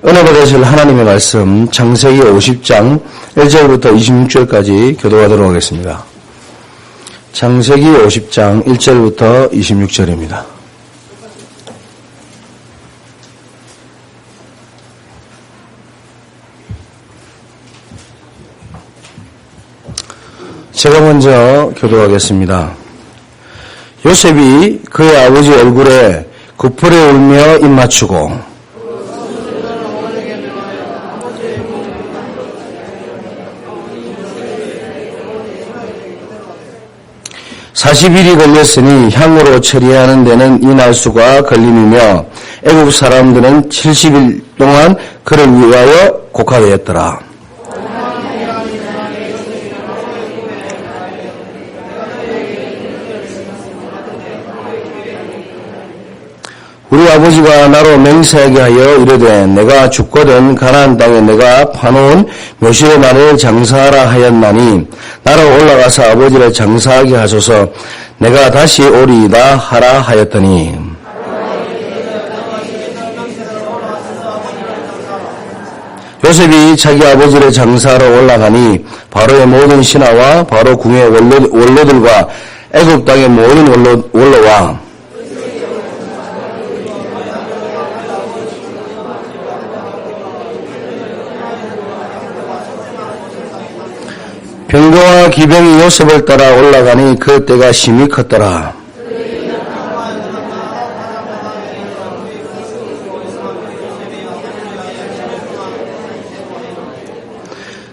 은혜 받으실 하나님의 말씀 창세기 50장 1절부터 26절까지 교도하도록 하겠습니다. 창세기 50장 1절부터 26절입니다. 제가 먼저 교도하겠습니다. 요셉이 그의 아버지 얼굴에 구풀에 울며 입맞추고 40일이 걸렸으니 향으로 처리하는 데는 이 날수가 걸림이며 애국 사람들은 70일 동안 그를 위하여 곡하되었더라. 우리 아버지가 나로 맹세하게 하여 이르되 내가 죽거든 가나안 땅에 내가 파놓은 묘실의 말을 장사하라 하였나니 나로 올라가서 아버지를 장사하게 하소서 내가 다시 오리이다 하라 하였더니 요셉이 자기 아버지를 장사하러 올라가니 바로의 모든 신하와 바로 궁의 원로들과 애굽 땅의 모든 원로와 병거와 기병이 요셉을 따라 올라가니 그 때가 심히 컸더라.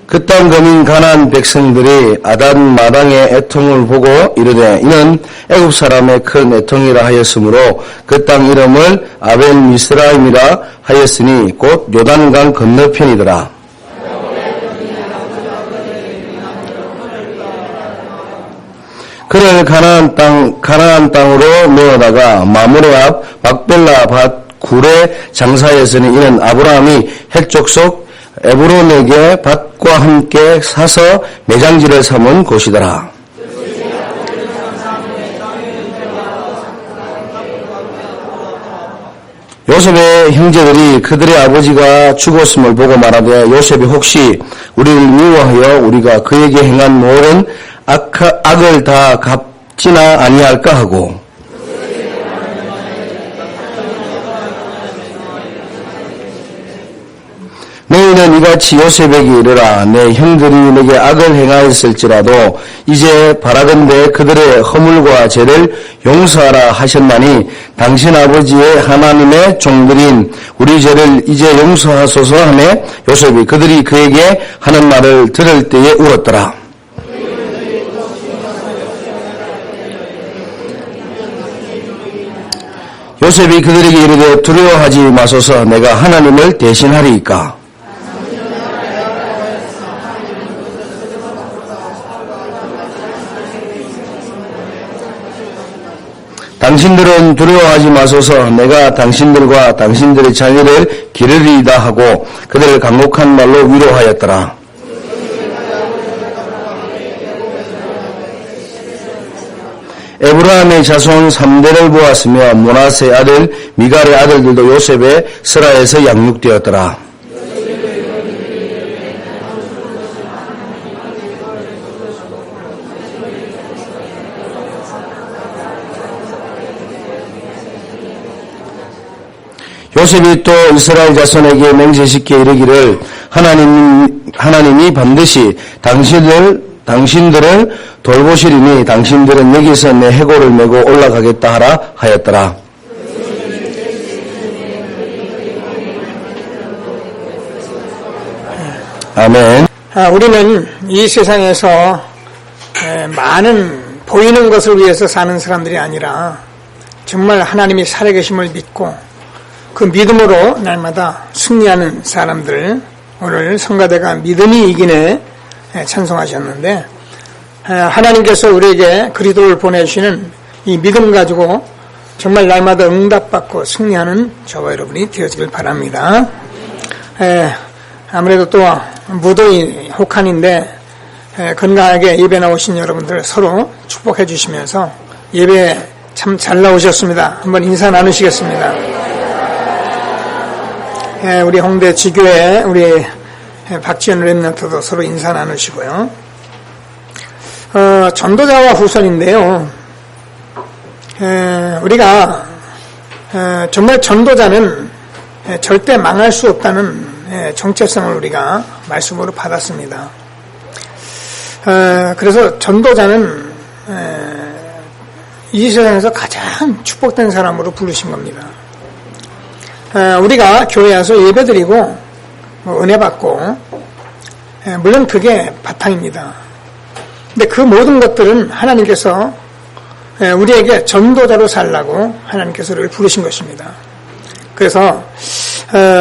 그 땅 거민 가나안 백성들이 아단 마당의 애통을 보고 이르되 이는 애굽 사람의 큰 애통이라 하였으므로 그 땅 이름을 아벨 미스라임이라 하였으니 곧 요단강 건너편이더라. 그를 가나안 땅으로 내어다가 마므레 앞 막벨라 밭 굴에 장사하였으니 이는 아브라함이 헷 족속 에브론에게 밭과 함께 사서 매장지를 삼은 곳이더라. 요셉의 형제들이 그들의 아버지가 죽었음을 보고 말하되 요셉이 혹시 우리를 미워하여 우리가 그에게 행한 모든 악을 다 갚지나 아니할까 하고 너희는 이같이 요셉에게 이르라 내 형들이 내게 악을 행하였을지라도 이제 바라건대 그들의 허물과 죄를 용서하라 하셨나니 당신 아버지의 하나님의 종들인 우리 죄를 이제 용서하소서 하며 요셉이 그들이 그에게 하는 말을 들을 때에 울었더라. 요셉이 그들에게 이르되 두려워하지 마소서 내가 하나님을 대신하리이까. 당신들은 두려워하지 마소서 내가 당신들과 당신들의 자녀를 기르리이다 하고 그들을 강곡한 말로 위로하였더라. 에브라함의 자손 3대를 보았으며 모나세의 아들 미갈의 아들들도 요셉의 스라에서 양육되었더라. 요셉이 또 이스라엘 자손에게 맹세시켜 이르기를 하나님이 반드시 당신들을 돌보시리니 당신들은 여기서 내 해골을 메고 올라가겠다 하라 하였더라. 아멘. 우리는 이 세상에서 많은 보이는 것을 위해서 사는 사람들이 아니라 정말 하나님이 살아계심을 믿고 그 믿음으로 날마다 승리하는 사람들, 오늘 성가대가 믿음이 이기네 찬송하셨는데 하나님께서 우리에게 그리스도를 보내주시는 이 믿음 가지고 정말 날마다 응답받고 승리하는 저와 여러분이 되어지길 바랍니다. 아무래도 또 무더위 혹한인데 건강하게 예배 나오신 여러분들 서로 축복해 주시면서 예배 참 잘 나오셨습니다. 한번 인사 나누시겠습니다. 우리 홍대 지교회 우리 박지현 랩런트도 서로 인사 나누시고요. 전도자와 후손인데요. 우리가 정말 전도자는 절대 망할 수 없다는 정체성을 우리가 말씀으로 받았습니다. 그래서 전도자는 이 세상에서 가장 축복된 사람으로 부르신 겁니다. 우리가 교회 와서 예배드리고 은혜 받고 물론 그게 바탕입니다. 근데 그 모든 것들은 하나님께서 우리에게 전도자로 살라고 하나님께서 우리를 부르신 것입니다. 그래서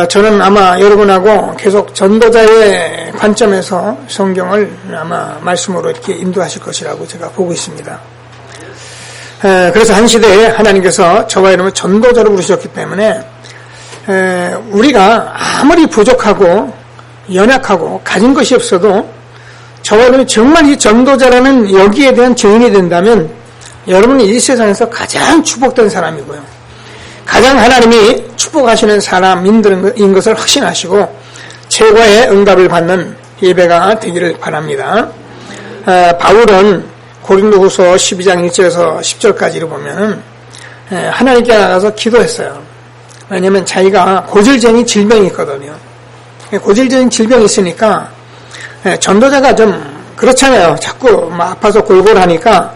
저는 아마 여러분하고 계속 전도자의 관점에서 성경을 아마 말씀으로 이렇게 인도하실 것이라고 제가 보고 있습니다. 그래서 한 시대에 하나님께서 저와 여러분을 전도자로 부르셨기 때문에 우리가 아무리 부족하고 연약하고 가진 것이 없어도 저와 여러분이 정말 이 전도자라는 여기에 대한 증인이 된다면 여러분이 이 세상에서 가장 축복된 사람이고요. 가장 하나님이 축복하시는 사람인 것을 확신하시고 최고의 응답을 받는 예배가 되기를 바랍니다. 바울은 고린도후서 12장 1절에서 10절까지를 보면은 하나님께 나가서 기도했어요. 왜냐하면 자기가 고질적인 질병이 있거든요. 고질적인 질병이 있으니까 전도자가 좀 그렇잖아요. 자꾸 막 아파서 골골하니까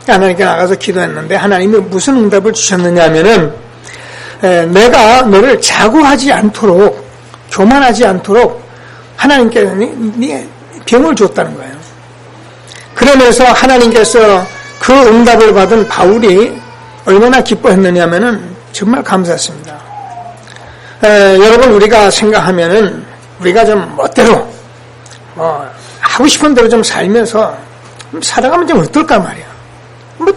하나님께 나가서 기도했는데 하나님이 무슨 응답을 주셨느냐 하면은 내가 너를 자고하지 않도록 교만하지 않도록 하나님께서 네 병을 줬다는 거예요. 그러면서 하나님께서 그 응답을 받은 바울이 얼마나 기뻐했느냐 하면은 정말 감사했습니다. 여러분 우리가 생각하면은 우리가 좀 멋대로 하고 싶은 대로 좀 살면서 살아가면 좀 어떨까 말이야.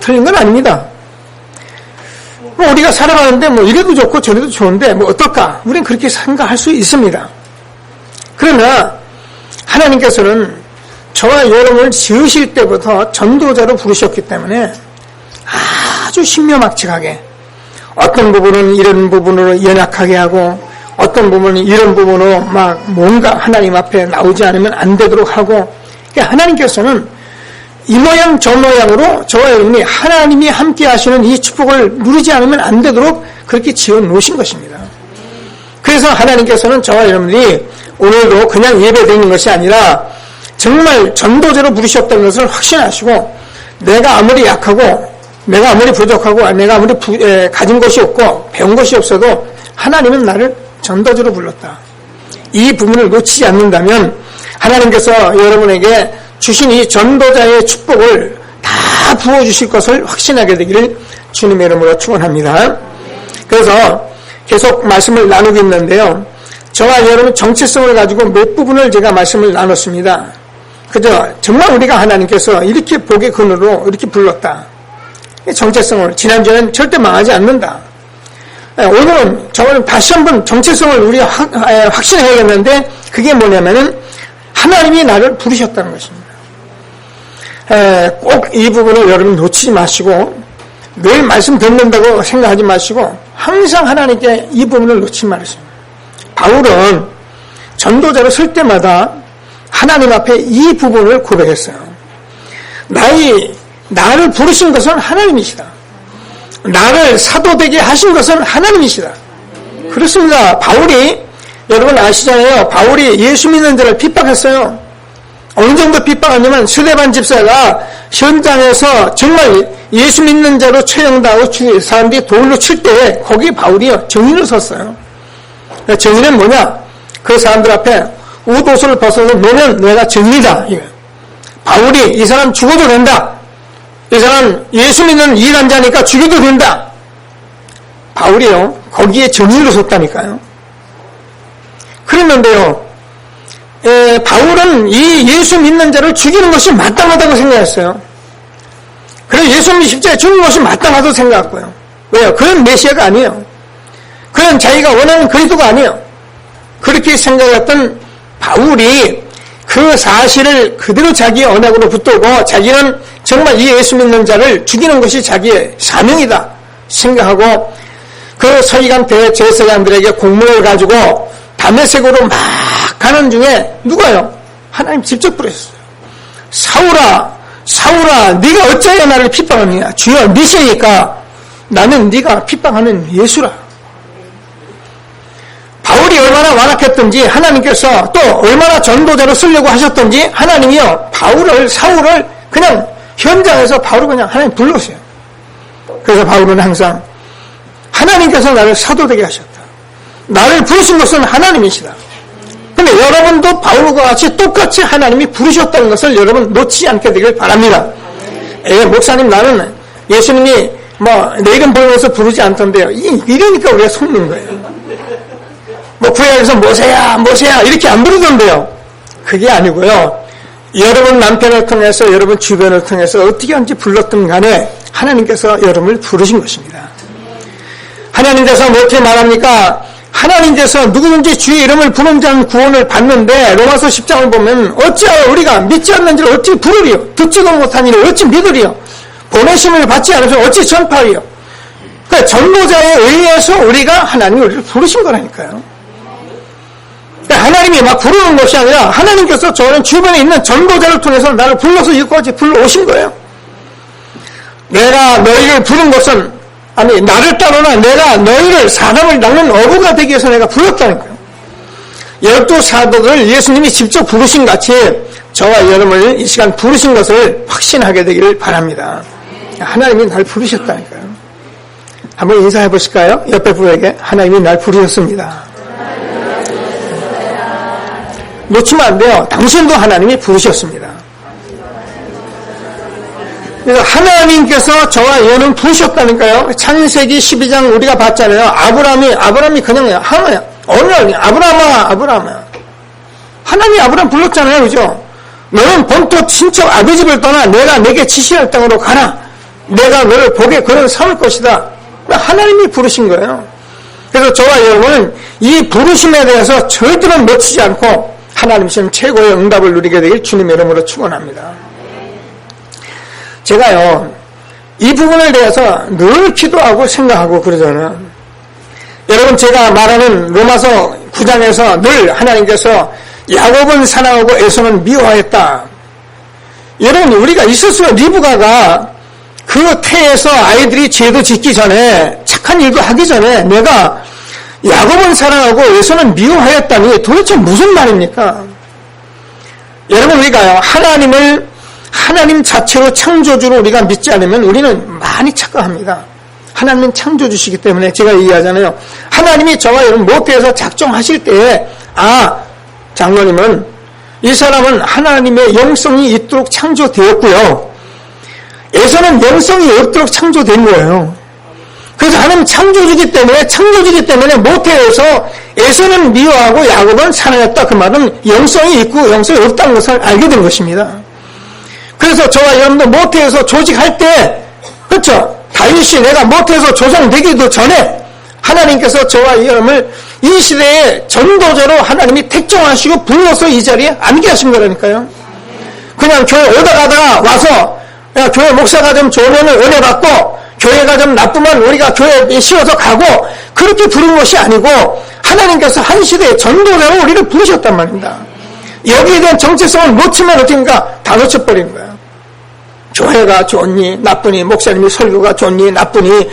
틀린 건 아닙니다. 우리가 살아가는데 이래도 좋고 저래도 좋은데 어떨까? 우리는 그렇게 생각할 수 있습니다. 그러나 하나님께서는 저와 여러분을 지으실 때부터 전도자로 부르셨기 때문에 아주 신묘막측하게 어떤 부분은 이런 부분으로 연약하게 하고 어떤 부분은 이런 부분으로 막 뭔가 하나님 앞에 나오지 않으면 안 되도록 하고 하나님께서는 이 모양 저 모양으로 저와 여러분이 하나님이 함께 하시는 이 축복을 누리지 않으면 안 되도록 그렇게 지어 놓으신 것입니다. 그래서 하나님께서는 저와 여러분들이 오늘도 그냥 예배드리는 것이 아니라 정말 전도자로 부르셨다는 것을 확신하시고 내가 아무리 약하고 내가 아무리 부족하고 내가 아무리 가진 것이 없고 배운 것이 없어도 하나님은 나를 전도자로 불렀다. 이 부분을 놓치지 않는다면 하나님께서 여러분에게 주신 이 전도자의 축복을 다 부어주실 것을 확신하게 되기를 주님의 이름으로 축원합니다. 그래서 계속 말씀을 나누고 있는데요. 저와 여러분 정체성을 가지고 몇 부분을 제가 말씀을 나눴습니다. 그죠? 정말 우리가 하나님께서 이렇게 복의 근원으로 이렇게 불렀다. 정체성을 지난주에는 절대 망하지 않는다. 오늘은 저는 다시 한번 정체성을 우리가 확신해야겠는데 그게 뭐냐면은 하나님이 나를 부르셨다는 것입니다. 꼭 이 부분을 여러분 놓치지 마시고 늘 말씀 듣는다고 생각하지 마시고 항상 하나님께 이 부분을 놓치지 말으십니다. 바울은 전도자로 설 때마다 하나님 앞에 이 부분을 고백했어요. 나를 부르신 것은 하나님이시다. 나를 사도되게 하신 것은 하나님이시다. 그렇습니다. 바울이 여러분 아시잖아요. 바울이 예수 믿는 자를 핍박했어요. 어느 정도 핍박하냐면 스데반 집사가 현장에서 정말 예수 믿는 자로 처형당하고 사람들이 돌로 칠 때 거기 바울이요 정인을 섰어요. 정인은 뭐냐? 그 사람들 앞에 옷을 벗어서 너는 내가 정인이다. 바울이 이 사람 죽어도 된다. 이 사람 예수 믿는 이간자니까 죽여도 된다. 바울이요 거기에 정인으로 섰다니까요. 그랬는데요. 바울은 이 예수 믿는 자를 죽이는 것이 마땅하다고 생각했어요. 그래서 예수님이 십자가에 죽는 것이 마땅하다고 생각했고요. 왜요? 그건 메시아가 아니에요. 그건 자기가 원하는 그리스도가 아니에요. 그렇게 생각했던 바울이 그 사실을 그대로 자기의 언약으로 붙들고 자기는 정말 이 예수 믿는 자를 죽이는 것이 자기의 사명이다 생각하고 그 서기관 대제사장들에게 공문을 가지고 다메섹으로 막 가는 중에 누가요? 하나님 직접 부르셨어요. 사울아 네가 어찌하여 나를 핍박하느냐. 주여 니시니까 나는 네가 핍박하는 예수라. 바울이 얼마나 완악했던지 하나님께서 또 얼마나 전도자로 쓰려고 하셨던지 하나님이요 사울을 그냥 현장에서 바울을 그냥 하나님 불렀어요. 그래서 바울은 항상 하나님께서 나를 사도되게 하셨다. 나를 부르신 것은 하나님이시다. 근데 여러분도 바울과 같이 똑같이 하나님이 부르셨다는 것을 여러분 놓치지 않게 되길 바랍니다. 목사님 나는 예수님이 내 이름 보면서 부르지 않던데요. 이러니까 우리가 속는 거예요. 구약에서 모세야 이렇게 안 부르던데요. 그게 아니고요. 여러분 남편을 통해서 여러분 주변을 통해서 어떻게 하는지 불렀든 간에 하나님께서 여러분을 부르신 것입니다. 하나님께서 어떻게 말합니까? 하나님께서 누구든지 주의 이름을 부르는 자는 구원을 받는데 로마서 10장을 보면 어찌하여 우리가 믿지 않는지를 어찌 부르리요? 듣지도 못한 일을 어찌 믿으리요? 보내심을 받지 않으면 어찌 전파하리요? 그러니까 전도자에 의해서 우리가 하나님이 우리를 부르신 거라니까요. 그러니까 하나님이 막 부르는 것이 아니라 하나님께서 저는 주변에 있는 전도자를 통해서 나를 불러서 이곳까지 불러오신 거예요. 내가 너희를 부른 것은 나를 따르나 내가 너희를 사람을 낚는 어부가 되기 위해서 내가 불렀다는 거예요. 12사도를 예수님이 직접 부르신 같이 저와 여러분을 이 시간 부르신 것을 확신하게 되기를 바랍니다. 하나님이 날 부르셨다니까요. 한번 인사해 보실까요? 옆에 분에게 하나님이 날 부르셨습니다. 놓치면 안 돼요. 당신도 하나님이 부르셨습니다. 그래서 하나님께서 저와 여러분 부르셨다니까요. 창세기 12장 우리가 봤잖아요. 아브라함이 그냥 하나야. 어느 날 아브라함아. 하나님이 아브라함 불렀잖아요. 그죠? 너는 본토 친척 아비 집을 떠나 내가 내게 지시할 땅으로 가라. 내가 너를 복에 그런 삼을 것이다. 하나님이 부르신 거예요. 그래서 저와 여러분은 이 부르심에 대해서 절대로 놓치지 않고 하나님이신 최고의 응답을 누리게 되길 주님의 이름으로 축원합니다. 제가요 이 부분에 대해서 늘 기도하고 생각하고 그러잖아요. 여러분 제가 말하는 로마서 9장에서 늘 하나님께서 야곱은 사랑하고 에서는 미워했다. 여러분 우리가 있었어요. 리브가가 그 태에서 아이들이 죄도 짓기 전에 착한 일도 하기 전에 내가 야곱은 사랑하고 에서는 미워하였다니 도대체 무슨 말입니까? 여러분 우리가요 하나님 자체로 창조주로 우리가 믿지 않으면 우리는 많이 착각합니다. 하나님은 창조주시기 때문에 제가 얘기하잖아요. 하나님이 저와 여러분 모태에서 작정하실 때에 장로님은 이 사람은 하나님의 영성이 있도록 창조되었고요. 에서는 영성이 없도록 창조된 거예요. 그래서 하나님 창조주기 때문에 모태에서 에서는 미워하고 야곱은 사랑했다. 그 말은 영성이 있고 영성이 없다는 것을 알게 된 것입니다. 그래서 저와 여러분도 모태에서 조직할 때 그렇죠? 다윗이 내가 모태에서 조성되기도 전에 하나님께서 저와 여러분을 이 시대에 전도자로 하나님이 택정하시고 불러서 이 자리에 앉게 하신 거라니까요. 그냥 교회 오다 가다가 와서 야, 교회 목사가 좀 좋으면 은혜 받고 교회가 좀 나쁘면 우리가 교회에 씌워서 가고 그렇게 부른 것이 아니고 하나님께서 한 시대에 전도자로 우리를 부르셨단 말입니다. 여기에 대한 정체성을 놓치면 어떻게인가 다 놓쳐버리는 거예요. 교회가 좋니 나쁘니 목사님이 설교가 좋니 나쁘니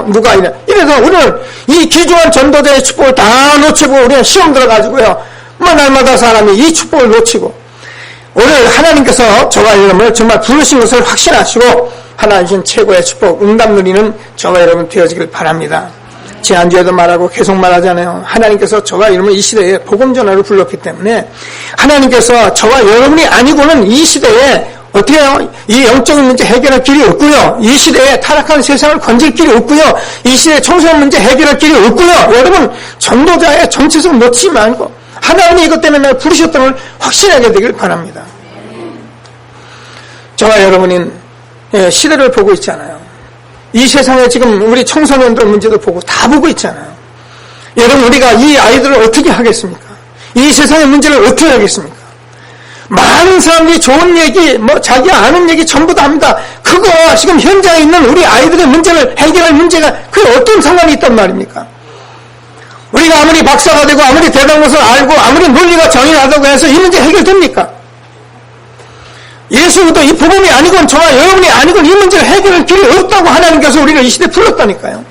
누가 이래서 우리는 이 귀중한 전도자의 축복을 다 놓치고 우리는 시험 들어가지고요 날마다 사람이 이 축복을 놓치고 오늘 하나님께서 저와 여러분을 정말 부르신 것을 확신하시고 하나님 최고의 축복 응답 누리는 저와 여러분 되어지길 바랍니다. 지난주에도 말하고 계속 말하잖아요. 하나님께서 저와 여러분을 이 시대에 복음 전하를 불렀기 때문에 하나님께서 저와 여러분이 아니고는 이 시대에 어떻게 해요? 이 영적인 문제 해결할 길이 없고요. 이 시대에 타락한 세상을 건질 길이 없고요. 이 시대에 청소년 문제 해결할 길이 없고요. 여러분 전도자의 정체성 놓치지 말고 하나님이 이것 때문에 부르셨다는 걸 확신하게 되길 바랍니다. 저와 여러분은 시대를 보고 있잖아요. 이 세상에 지금 우리 청소년들 문제도 보고 다 보고 있잖아요. 여러분 우리가 이 아이들을 어떻게 하겠습니까? 이 세상의 문제를 어떻게 하겠습니까? 많은 사람들이 좋은 얘기, 자기 아는 얘기 전부 다 합니다. 그 그거와 지금 현장에 있는 우리 아이들의 문제를 해결할 문제가 그게 어떤 상관이 있단 말입니까? 우리가 아무리 박사가 되고 아무리 대단한 것을 알고 아무리 논리가 정의하다고 해서 이 문제 해결됩니까? 예수도 이 복음이 아니건 저와 여러분이 아니건 이 문제를 해결할 길이 없다고 하나님께서 우리를 이 시대에 불렀다니까요.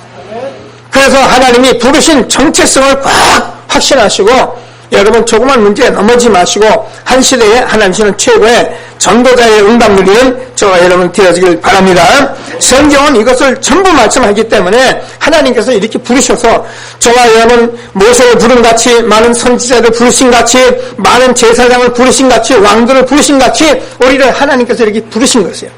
그래서 하나님이 부르신 정체성을 꽉 확신하시고 여러분 조그만 문제에 넘어지지 마시고 한 시대에 하나님께서는 최고의 전도자의 응답 누리는 저와 여러분 되어지길 바랍니다. 성경은 이것을 전부 말씀하기 때문에 하나님께서 이렇게 부르셔서 저와 여러분 모세를 부른 같이 많은 선지자를 부르신 같이 많은 제사장을 부르신 같이 왕들을 부르신 같이 우리를 하나님께서 이렇게 부르신 것이에요.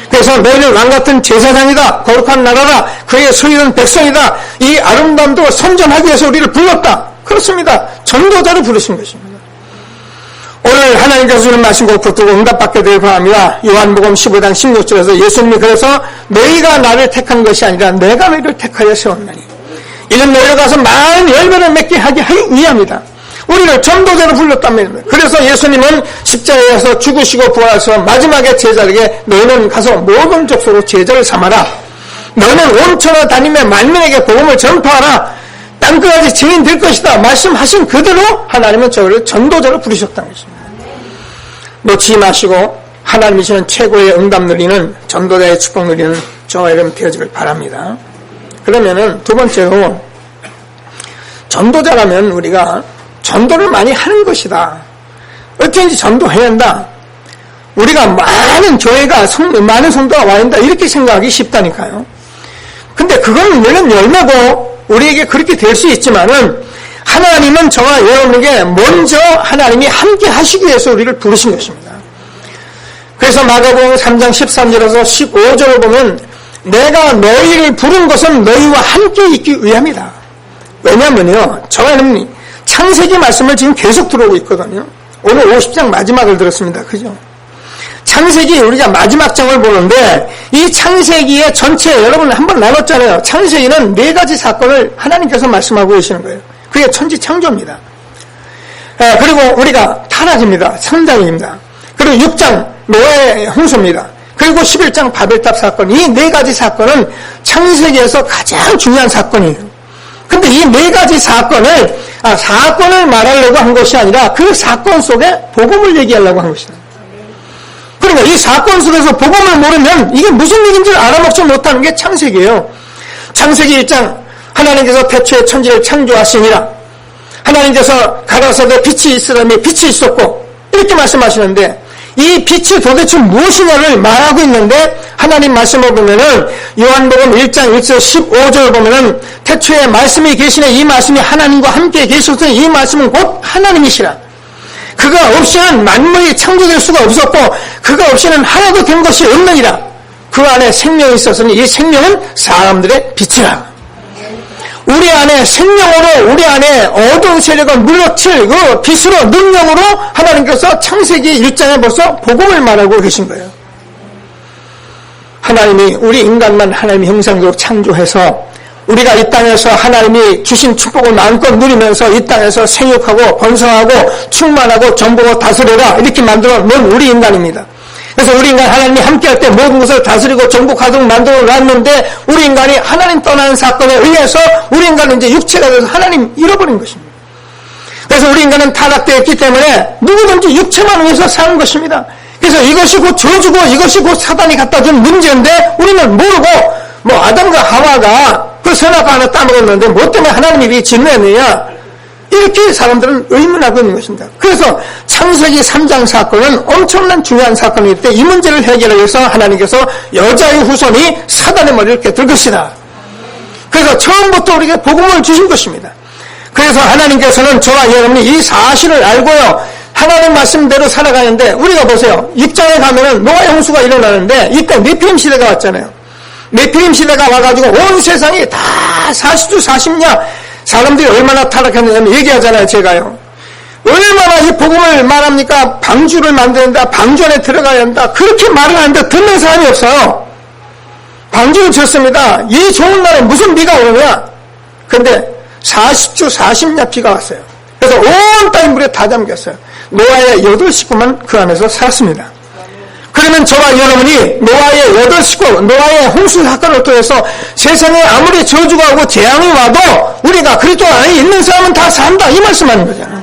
그래서 너희는 왕같은 제사장이다. 거룩한 나라다. 그의 소유는 백성이다. 이 아름다움도 선전하기 위해서 우리를 불렀다. 그렇습니다. 전도자를 부르신 것입니다. 오늘 하나님께서 주는 말씀 꼭 붙들고 응답받게 되길 바랍니다. 요한복음 15장 16절에서 예수님이 그래서 너희가 나를 택한 것이 아니라 내가 너희를 택하여 세웠나니 이는 너희가 가서 많은 열매를 맺게 하기 위함이다. 우리를 전도자로 불렀다면 그래서 예수님은 십자가에서 죽으시고 부활하셔서 마지막에 제자에게 너희는 가서 모든 족속으로 제자를 삼아라. 너는 온천을 다니며 만민에게 복음을 전파하라. 땅끝까지 증인 될 것이다. 말씀하신 그대로 하나님은 저를 전도자로 부르셨다는 것입니다. 놓치지 마시고 하나님이 주는 최고의 응답 누리는 전도자의 축복 누리는 저와 여러분 되어지길 바랍니다. 그러면은 두 번째로 전도자라면 우리가 전도를 많이 하는 것이다. 어떻게든지 전도해야 한다. 우리가 많은 교회가 많은 성도가 와야 한다. 이렇게 생각하기 쉽다니까요. 근데 그건 물론 열매고 우리에게 그렇게 될 수 있지만은 하나님은 저와 여러분에게 먼저 하나님이 함께 하시기 위해서 우리를 부르신 것입니다. 그래서 마가복음 3장 13절에서 15절을 보면 내가 너희를 부른 것은 너희와 함께 있기 위함이다. 왜냐면요, 저와 여러분이 창세기 말씀을 지금 계속 들어오고 있거든요. 오늘 50장 마지막을 들었습니다. 그죠? 창세기 우리가 마지막 장을 보는데 이 창세기의 전체 여러분 한번 나눴잖아요. 창세기는 네 가지 사건을 하나님께서 말씀하고 계시는 거예요. 그게 천지 창조입니다. 그리고 우리가 타락입니다. 성장입니다. 그리고 6장 노아의 홍수입니다. 그리고 11장 바벨탑 사건. 이 네 가지 사건은 창세기에서 가장 중요한 사건이에요. 근데 이 네 가지 사건을 말하려고 한 것이 아니라 그 사건 속에 복음을 얘기하려고 한 것이다. 그러니까 이 사건 속에서 복음을 모르면 이게 무슨 일인지를 알아먹지 못하는 게 창세기예요. 창세기 1장 하나님께서 태초에 천지를 창조하시니라. 하나님께서 가라사대 빛이 있으라며 빛이 있었고 이렇게 말씀하시는데 이 빛이 도대체 무엇이냐를 말하고 있는데 하나님 말씀을 보면은 요한복음 1장 1절 15절 보면은 태초에 말씀이 계시네. 이 말씀이 하나님과 함께 계셨으니 이 말씀은 곧 하나님이시라. 그가 없이는 만물이 창조될 수가 없었고 그가 없이는 하나도 된 것이 없느니라. 그 안에 생명이 있었으니 이 생명은 사람들의 빛이라. 우리 안에 생명으로 우리 안에 어두운 세력을 물러칠 그 빛으로 능력으로 하나님께서 창세기 1장에 벌써 복음을 말하고 계신 거예요. 하나님이 우리 인간만 하나님의 형상으로 창조해서 우리가 이 땅에서 하나님이 주신 축복을 마음껏 누리면서 이 땅에서 생육하고 번성하고 충만하고 정복하고 다스려라 이렇게 만들어 놓은 우리 인간입니다. 그래서 우리 인간 하나님이 함께할 때 모든 것을 다스리고 정복하도록 만들어 놨는데 우리 인간이 하나님 떠나는 사건에 의해서 우리 인간은 이제 육체가 돼서 하나님 잃어버린 것입니다. 그래서 우리 인간은 타락되었기 때문에 누구든지 육체만 위해서 사는 것입니다. 그래서 이것이 곧 저주고 이것이 곧 사단이 갖다 준 문제인데 우리는 모르고 아담과 하와가 그 선악과 하나 따먹었는데 뭐 때문에 하나님이 진노했느냐 이렇게 사람들은 의문하고 있는 것입니다. 그래서 창세기 3장 사건은 엄청난 중요한 사건이기 때문에 이 문제를 해결하기 위해서 하나님께서 여자의 후손이 사단의 머리를 깨뜨릴 것이다. 그래서 처음부터 우리에게 복음을 주신 것입니다. 그래서 하나님께서는 저와 여러분이 이 사실을 알고요 하나님 말씀대로 살아가는데 우리가 보세요. 6장에 가면은 노아의 홍수가 일어나는데 이때 네피림 시대가 왔잖아요. 네피림 시대가 와가지고 온 세상이 다 40주 40냐 사람들이 얼마나 타락했느냐면 얘기하잖아요. 제가요. 얼마나 이 복음을 말합니까? 방주를 만드는다. 방주 안에 들어가야 한다. 그렇게 말을 하는데 듣는 사람이 없어요. 방주를 쳤습니다. 이 좋은 날에 무슨 비가 오느냐? 근데 40주 40냐 비가 왔어요. 그래서 온 땅이 물에 다 잠겼어요. 노아의 8식구만 그 안에서 살았습니다. 그러면 저와 여러분이 노아의 8식구, 노아의 홍수 사건을 통해서 세상에 아무리 저주가 오고 재앙이 와도 우리가 그리스도 안에 있는 사람은 다 산다, 이 말씀하는 거잖아요.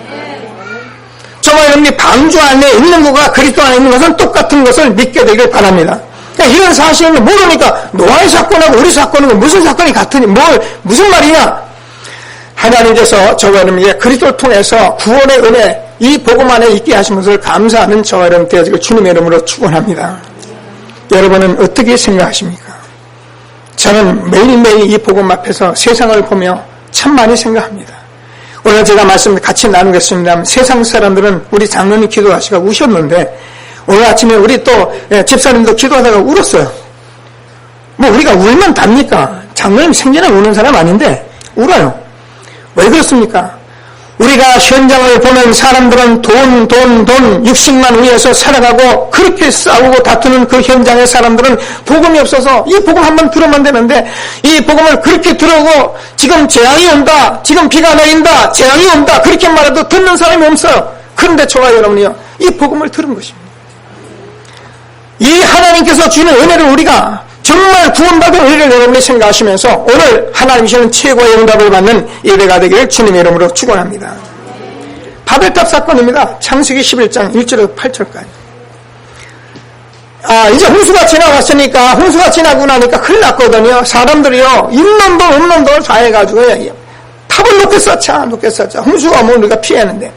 저와 여러분이 방주 안에 있는 것과 그리스도 안에 있는 것은 똑같은 것을 믿게 되길 바랍니다. 그러니까 이런 사실을 모르니까 노아의 사건하고 우리 사건은 무슨 사건이 같으니 무슨 말이냐. 하나님께서 저와 여러분에게 그리스도를 통해서 구원의 은혜, 이 복음 안에 있게 하신 것을 감사하는 저와 여러분 되어지길 주님의 이름으로 축원합니다. 여러분은 어떻게 생각하십니까? 저는 매일매일 이 복음 앞에서 세상을 보며 참 많이 생각합니다. 오늘 제가 말씀을 같이 나누겠습니다. 세상 사람들은 우리 장로님 기도하시고 우셨는데 오늘 아침에 우리 또 집사님도 기도하다가 울었어요. 뭐 우리가 울면 답니까? 장로님 생전에 우는 사람 아닌데 울어요. 왜 그렇습니까? 우리가 현장을 보면 사람들은 돈, 육식만 위해서 살아가고 그렇게 싸우고 다투는 그 현장의 사람들은 복음이 없어서 이 복음 한번 들으면 되는데 이 복음을 그렇게 들어오고 지금 재앙이 온다, 지금 비가 내린다, 재앙이 온다 그렇게 말해도 듣는 사람이 없어요. 그런데 저와 여러분이요, 이 복음을 들은 것입니다. 이 하나님께서 주는 은혜를 우리가 정말 구원받은 은혜를 여러분이 생각하시면서 오늘 하나님이 주는 최고의 응답을 받는 예배가 되기를 주님의 이름으로 축원합니다. 바벨탑 사건입니다. 창세기 11장 1절에서 8절까지. 이제 홍수가 지나갔으니까 홍수가 지나고 나니까 큰일 났거든요. 사람들이요 있는 돈 없는 돈을 다 해가지고 탑을 높게 쌓자. 홍수가 오면 우리가 피하는데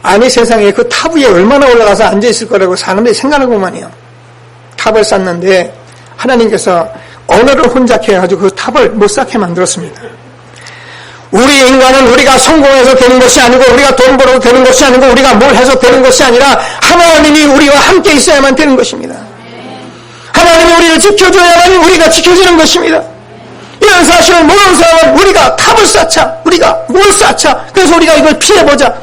아니 세상에 그 탑 위에 얼마나 올라가서 앉아있을 거라고 사람들이 생각하고만요. 탑을 쌓는데 하나님께서 언어를 혼잡해 가지고 그 탑을 못 쌓게 만들었습니다. 우리 인간은 우리가 성공해서 되는 것이 아니고 우리가 돈 벌어서 되는 것이 아니고 우리가 뭘 해서 되는 것이 아니라 하나님이 우리와 함께 있어야만 되는 것입니다. 하나님이 우리를 지켜줘야만 우리가 지켜지는 것입니다. 이런 사실을 모르는 사람은 우리가 탑을 쌓자, 우리가 뭘 쌓자, 그래서 우리가 이걸 피해보자.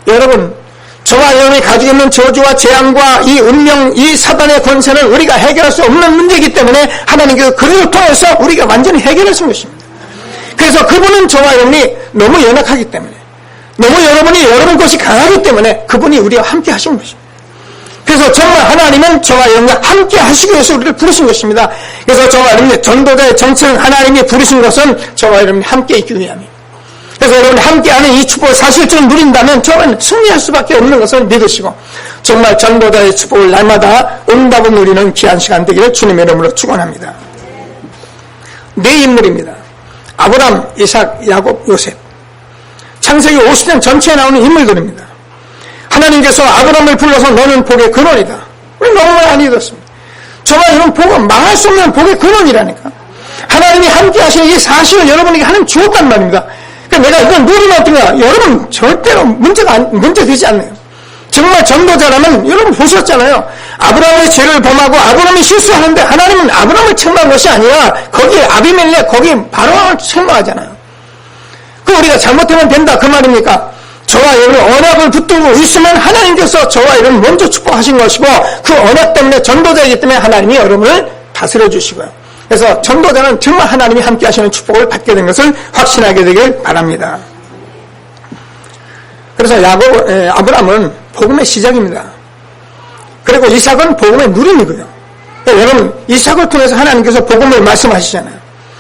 여러분, 저와 여러분이 가지고 있는 저주와 재앙과 이 운명, 이 사단의 권세는 우리가 해결할 수 없는 문제이기 때문에 하나님께서 그를 통해서 우리가 완전히 해결하신 것입니다. 그래서 그분은 저와 여러분이 너무 연약하기 때문에, 너무 여러분이 여러분 것이 강하기 때문에 그분이 우리와 함께 하신 것입니다. 그래서 정말 하나님은 저와 여러분과 함께 하시기 위해서 우리를 부르신 것입니다. 그래서 저와 여러분의 전도자의 정체는 하나님이 부르신 것은 저와 여러분이 함께 있기 위함입니다. 그래서 여러분이 함께하는 이 축복을 사실적으로 누린다면 저는 승리할 수밖에 없는 것을 믿으시고 정말 전도자의 축복을 날마다 응답을 누리는 귀한 시간 되기를 주님의 이름으로 축원합니다. 네 인물입니다. 아브람, 이삭, 야곱, 요셉. 창세기 50장 전체에 나오는 인물들입니다. 하나님께서 아브람을 불러서 너는 복의 근원이다. 우리 너무 많이 읽었습니다. 저와 여러분 복은 망할 수 없는 복의 근원이라니까. 하나님이 함께 하시는 이 사실을 여러분에게 하나님 주었단 말입니다. 그러니까 내가 이걸 누리면 어떻냐? 여러분 절대로 문제 되지 않네요. 정말 전도자라면 여러분 보셨잖아요. 아브라함의 죄를 범하고 아브라함이 실수하는데 하나님은 아브라함을 책망한 것이 아니라 거기에 아비멜렉, 거기 바로왕을 책망하잖아요. 그 우리가 잘못하면 된다 그 말입니까? 저와 여러분 언약을 붙들고 있으면 하나님께서 저와 여러분 먼저 축복하신 것이고 그 언약 때문에 전도자이기 때문에 하나님이 여러분을 다스려 주시고요. 그래서 전도자는 정말 하나님이 함께 하시는 축복을 받게 된 것을 확신하게 되길 바랍니다. 그래서 아브라함은 복음의 시작입니다. 그리고 이삭은 복음의 누림이고요. 여러분 이삭을 통해서 하나님께서 복음을 말씀하시잖아요.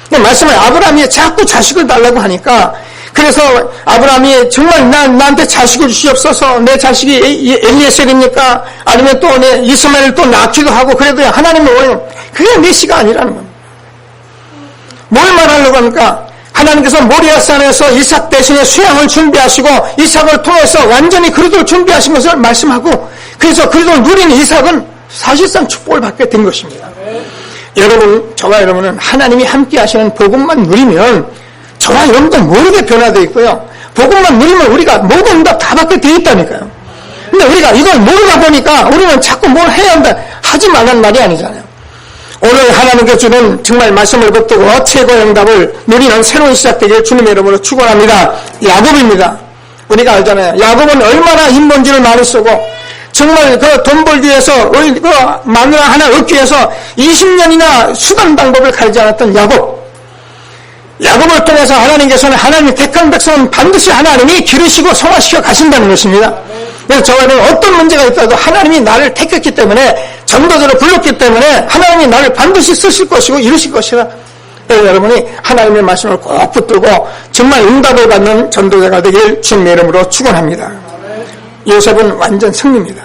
말씀을 아브라함이 자꾸 자식을 달라고 하니까 그래서 아브라함이 정말 나한테 자식을 주시옵소서. 내 자식이 엘리에셀입니까? 아니면 또 내 이스마엘을 또 낳기도 하고 그래도 하나님은 오히려 그게 메시가 아니라는 겁니다. 뭘 말하려고 합니까? 하나님께서 모리아산에서 이삭 대신에 수양을 준비하시고 이삭을 통해서 완전히 그리스도를 준비하신 것을 말씀하고 그래서 그리스도를 누린 이삭은 사실상 축복을 받게 된 것입니다. 여러분, 저와 여러분은 하나님이 함께 하시는 복음만 누리면 저와 여러분도 모르게 변화되어 있고요. 복음만 누리면 우리가 모든 응답 다 받게 되어 있다니까요. 근데 우리가 이걸 모르다 보니까 우리는 자꾸 뭘 해야 한다 하지 말라는 말이 아니잖아요. 오늘 하나님께 주는 정말 말씀을 붙들고 최고의 응답을 누리는 새로운 시작되기를 주님의 이름으로 축원합니다. 야곱입니다. 우리가 알잖아요. 야곱은 얼마나 인본주의를 많이 쓰고 정말 그 돈 벌기 위해서 그 마누라 하나 얻기 위해서 20년이나 수단 방법을 가리지 않았던 야곱을 통해서 하나님께서는 하나님이 택한 백성은 반드시 하나님이 기르시고 성화시켜 가신다는 것입니다. 그래서 저와 여러분 어떤 문제가 있다도 하나님이 나를 택했기 때문에 전도자로 불렀기 때문에 하나님이 나를 반드시 쓰실 것이고 이루실 것이다. 그래서 여러분이 하나님의 말씀을 꼭 붙들고 정말 응답을 받는 전도자가 되길 주님의 이름으로 축원합니다. 요셉은 완전 승리입니다.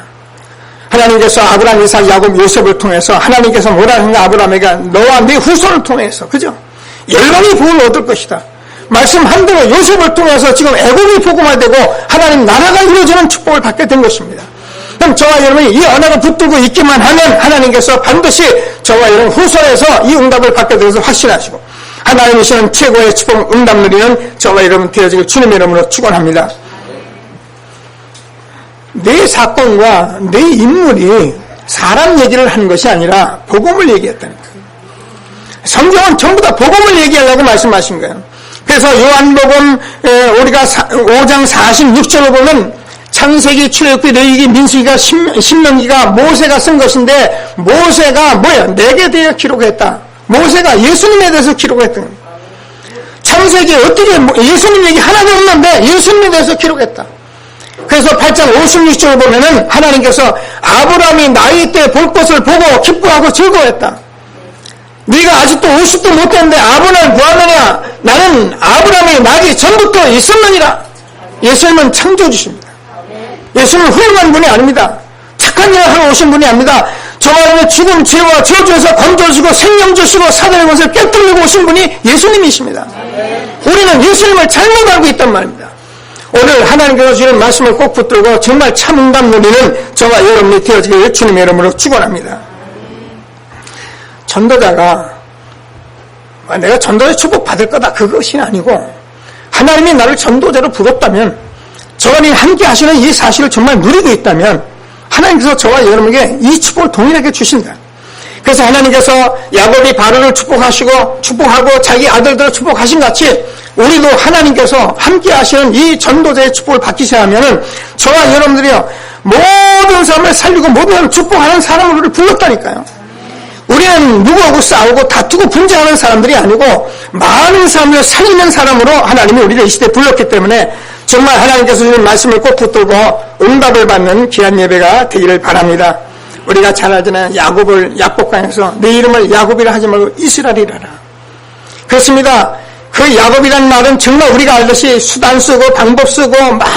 하나님께서 아브라함, 이삭, 야곱, 요셉을 통해서 하나님께서 뭐라 하는가 아브라함에게 너와 네 후손을 통해서 그죠? 열방이 복을 얻을 것이다. 말씀한 대로 요셉을 통해서 지금 애국이 복음화되고 하나님 나라가 이루어지는 축복을 받게 된 것입니다. 그럼 저와 여러분이 이 언어를 붙들고 있기만 하면 하나님께서 반드시 저와 여러분 후손에서 이 응답을 받게 되어서 확신하시고 하나님이 주시는 최고의 축복 응답 누리는 저와 여러분 되어지길 주님의 이름으로 축원합니다. 내 사건과 내 인물이 사람 얘기를 하는 것이 아니라 복음을 얘기했다는 거예요. 성경은 전부 다 복음을 얘기하려고 말씀하신 거예요. 그래서 요한복음 우리가 5장 46절을 보면 창세기, 출애굽기, 레위기, 민수기가 신명기가 모세가 쓴 것인데 모세가 뭐예요? 내게 대해 기록했다. 모세가 예수님에 대해서 기록했던 거예요. 창세기에 어떻게 예수님 얘기 하나도 없는데 예수님에 대해서 기록했다. 그래서 8장 56절을 보면은 하나님께서 아브라함이 나이 때 볼 것을 보고 기뻐하고 즐거워했다. 네가 아직도 50도 못 됐는데 아브라함을 구하느냐? 나는 아브라함이 나기 전부터 있었느니라. 예수님은 창조주십니다. 예수님은 훌륭한 분이 아닙니다. 착한 일을 하러 오신 분이 아닙니다. 저와 죽음, 죄와 저주에서 건져주시고 생명 주시고 사단의 것을 깨뜨리고 오신 분이 예수님이십니다. 우리는 예수님을 잘못 알고 있단 말입니다. 오늘 하나님께서 주는 말씀을 꼭 붙들고 정말 참 응답 누리는 저와 여러분이 되어지길 주님의 이름으로 축원합니다. 전도자가 내가 전도자의 축복 받을 거다 그것이 아니고 하나님이 나를 전도자로 부렀다면 저와 함께 하시는 이 사실을 정말 누리고 있다면 하나님께서 저와 여러분에게 이 축복을 동일하게 주신다. 그래서 하나님께서 야곱이 바로를 축복하고 자기 아들들을 축복하신 같이 우리도 하나님께서 함께 하시는 이 전도자의 축복을 받기 시작하면 저와 여러분들이요 모든 사람을 살리고 모든 사람을 축복하는 사람으로 우리를 불렀다니까요. 우리는 누구하고 싸우고 다투고 분쟁하는 사람들이 아니고 많은 사람을 살리는 사람으로 하나님이 우리를 이 시대에 불렀기 때문에 정말 하나님께서 주신 말씀을 꼭 붙들고 응답을 받는 귀한 예배가 되기를 바랍니다. 우리가 잘 알잖아요. 야곱을 약복강에서 내 이름을 야곱이라 하지 말고 이스라엘이라. 그렇습니다. 그 야곱이라는 말은 정말 우리가 알듯이 수단 쓰고 방법 쓰고 막